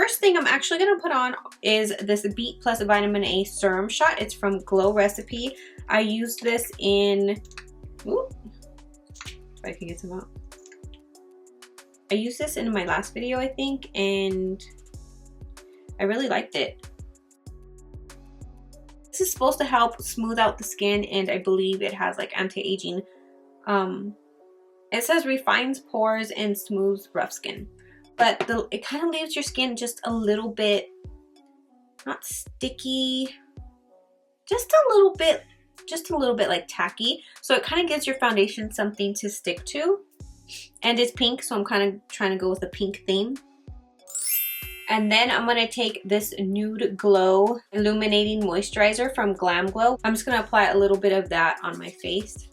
first thing I'm actually going to put on is this Beat Plus Vitamin A Serum Shot. It's from Glow Recipe. I used this in... Ooh, if I can get some out. I used this in my last video, I think, and I really liked it. This is supposed to help smooth out the skin, and I believe it has like anti-aging. It says refines pores and smooths rough skin, but it kind of leaves your skin just a little bit, not sticky, just a little bit like tacky. So it kind of gives your foundation something to stick to. And it's pink, so I'm kind of trying to go with a pink theme. And then I'm going to take this Nude Glow Illuminating Moisturizer from Glam Glow. I'm just going to apply a little bit of that on my face.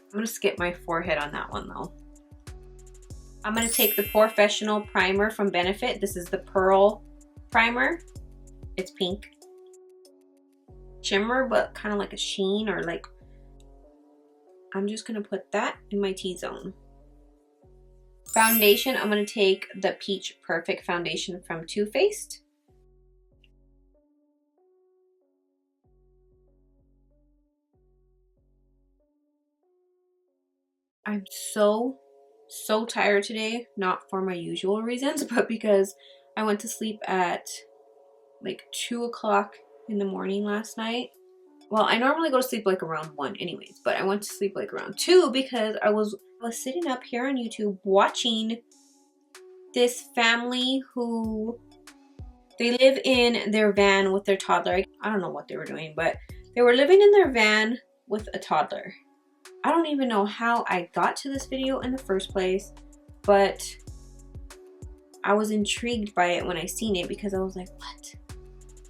I'm going to skip my forehead on that one though. I'm going to take the Porefessional Primer from Benefit. This is the Pearl Primer. It's pink. Shimmer, but kind of like a sheen, or like, I'm just going to put that in my T-zone. Foundation, I'm going to take the Peach Perfect Foundation from Too Faced. I'm so tired today, not for my usual reasons, but because I went to sleep at like 2 o'clock in the morning last night. Well, I normally go to sleep like around 1 anyways, but I went to sleep like around 2 because I was sitting up here on YouTube watching this family who, they live in their van with their toddler. I don't know what they were doing, but they were living in their van with a toddler. I don't even know how I got to this video in the first place, but I was intrigued by it when I seen it because I was like, what?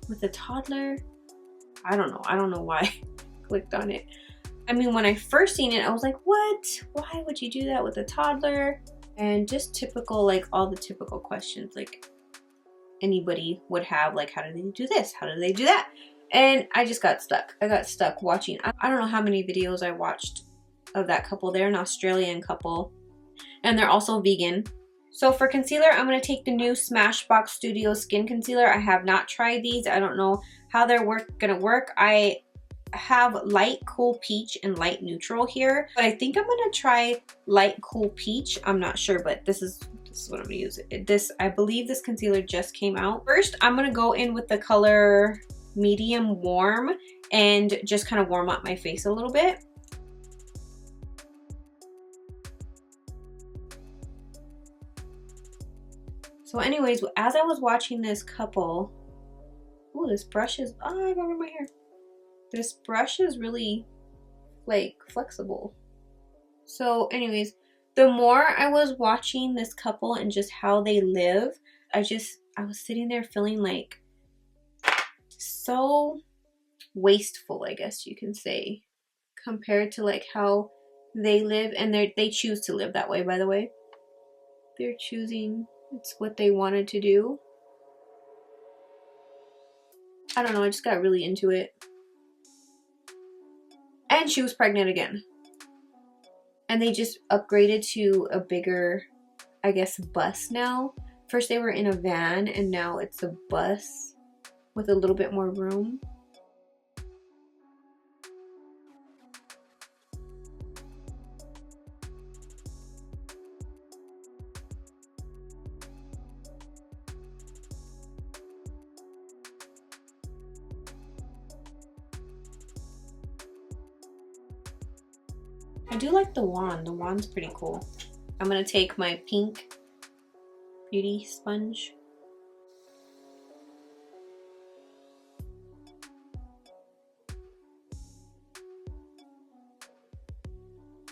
With a toddler? I don't know why I clicked on it. I mean, when I first seen it, I was like, what? Why would you do that with a toddler? And just typical, like all the typical questions like anybody would have, like, how do they do this? How do they do that? And I just got stuck. I got stuck watching. I don't know how many videos I watched of that couple. They're an Australian couple, and they're also vegan. So for concealer, I'm going to take the new Smashbox Studio Skin Concealer. I have not tried these. I don't know how they're going to work. I have light cool peach and light neutral here, but I think I'm going to try light cool peach. I'm not sure, but this is what I'm going to use. I believe this concealer just came out. First, I'm going to go in with the color medium warm and just kind of warm up my face a little bit. So anyways, as I was watching this couple, ooh, this brush is, oh, I got over my hair. This brush is really like flexible. So anyways, the more I was watching this couple and just how they live, I was sitting there feeling like so wasteful, I guess you can say, compared to like how they live. And they choose to live that way, by the way. They're choosing, it's what they wanted to do. I don't know, I just got really into it. And she was pregnant again. And they just upgraded to a bigger, I guess, bus now. First they were in a van, and now it's a bus with a little bit more room. I do like the wand. The wand's pretty cool. I'm going to take my pink beauty sponge.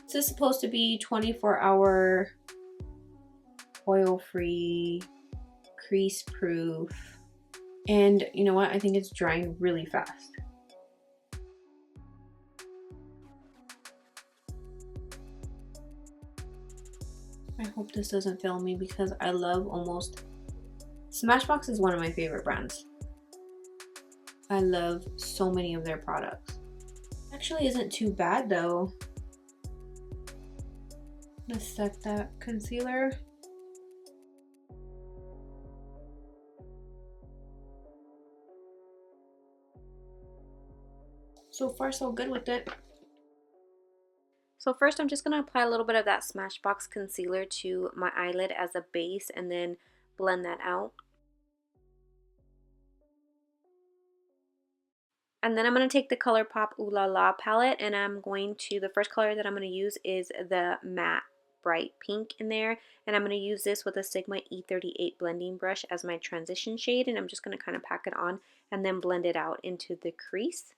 This is supposed to be 24-hour oil-free, crease-proof. And you know what? I think it's drying really fast. I hope this doesn't fail me because I love almost... Smashbox is one of my favorite brands. I love so many of their products. Actually isn't too bad though. Let's set that concealer. So far so good with it. So first I'm just going to apply a little bit of that Smashbox concealer to my eyelid as a base and then blend that out. And then I'm going to take the ColourPop Ooh La La palette, and I'm going to, the first color that I'm going to use is the matte bright pink in there, and I'm going to use this with a Sigma E38 blending brush as my transition shade, and I'm just going to kind of pack it on and then blend it out into the crease.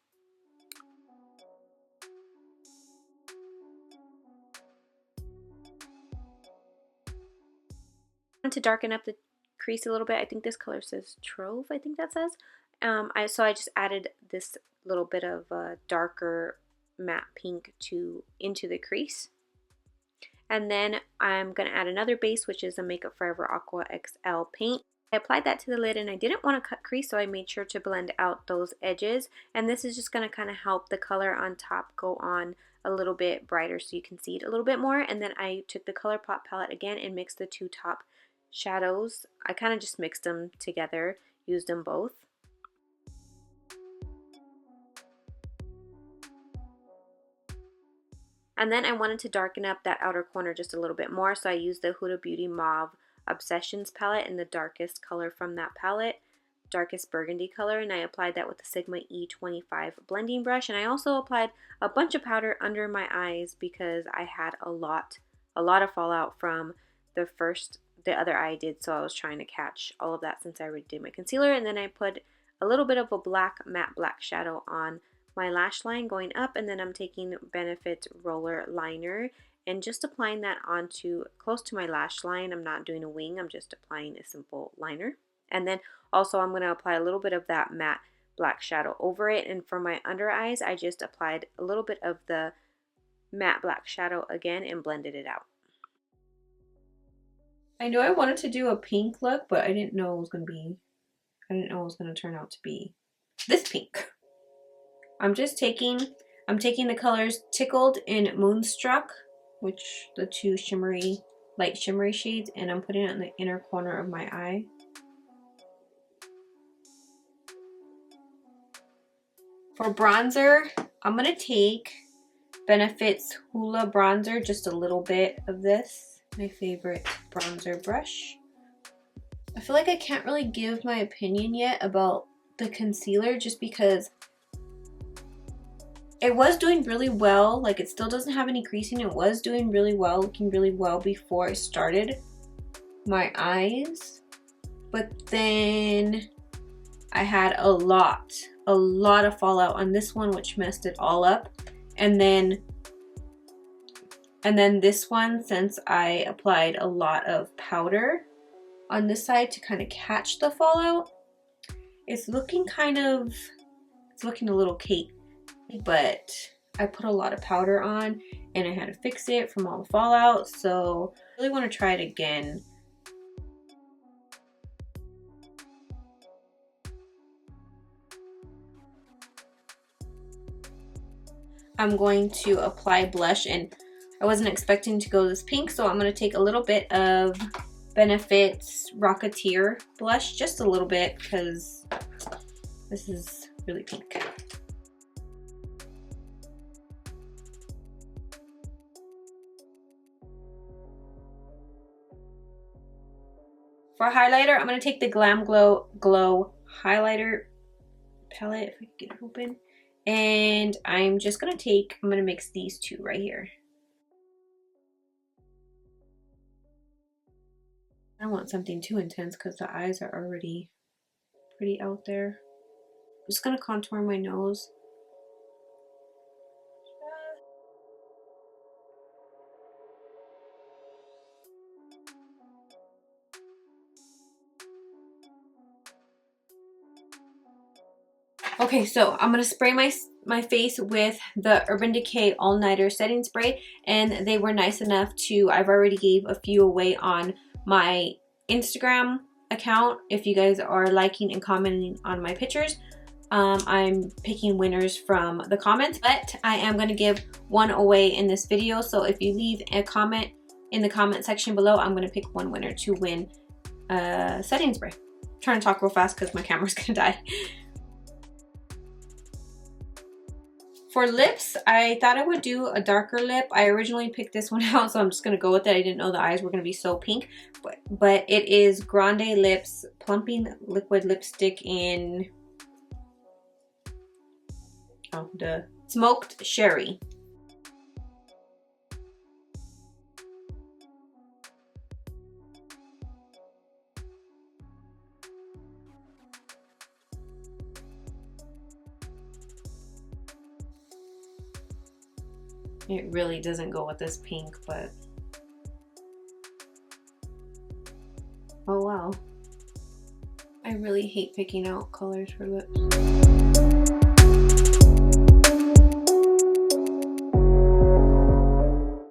To darken up the crease a little bit, I think this color says Trove, I think that says. So I just added this little bit of darker matte pink into the crease. And then I'm going to add another base, which is a Makeup Forever Aqua XL paint. I applied that to the lid and I didn't want to cut crease, so I made sure to blend out those edges. And this is just going to kind of help the color on top go on a little bit brighter so you can see it a little bit more. And then I took the ColourPop palette again and mixed the two top shadows. I kind of just mixed them together, used them both. And then I wanted to darken up that outer corner just a little bit more, so I used the Huda Beauty Mauve Obsessions palette in the darkest color from that palette, darkest burgundy color, and I applied that with the Sigma E25 blending brush. And I also applied a bunch of powder under my eyes because I had a lot of fallout from the other eye I did, so I was trying to catch all of that since I already did my concealer. And then I put a little bit of a matte black shadow on my lash line going up, and then I'm taking Benefit Roller Liner and just applying that onto close to my lash line. I'm not doing a wing, I'm just applying a simple liner. And then also I'm going to apply a little bit of that matte black shadow over it, and for my under eyes I just applied a little bit of the matte black shadow again and blended it out. I know I wanted to do a pink look, but I didn't know it was going to turn out to be this pink. I'm taking the colors Tickled and Moonstruck, which the two light shimmery shades, and I'm putting it in the inner corner of my eye. For bronzer, I'm going to take Benefit's Hoola bronzer, just a little bit of this, my favorite bronzer brush. I feel like I can't really give my opinion yet about the concealer just because it was doing really well. Like, it still doesn't have any creasing. It was doing really well, looking really well before I started my eyes. But then I had a lot of fallout on this one, which messed it all up. And then this one, since I applied a lot of powder on this side to kind of catch the fallout, it's looking a little cake. But I put a lot of powder on and I had to fix it from all the fallout, so I really want to try it again. I'm going to apply blush, and I wasn't expecting to go this pink, so I'm going to take a little bit of Benefit's Rocketeer blush, just a little bit, because this is really pink. For highlighter, I'm going to take the Glam Glow highlighter palette, if I can get it open. And I'm going to mix these two right here. I don't want something too intense because the eyes are already pretty out there. I'm just going to contour my nose. Okay, so I'm going to spray my face with the Urban Decay All Nighter Setting Spray, and they were nice enough to, I've already gave a few away on my Instagram account. If you guys are liking and commenting on my pictures, I'm picking winners from the comments, but I am going to give one away in this video. So if you leave a comment in the comment section below. I'm going to pick one winner to win a setting spray. I'm trying to talk real fast because my camera's going to die. For lips, I thought I would do a darker lip. I originally picked this one out, so I'm just going to go with it. I didn't know the eyes were going to be so pink. But it is Grande Lips Plumping Liquid Lipstick in the Smoked Sherry. It really doesn't go with this pink, but oh wow. I really hate picking out colors for lips.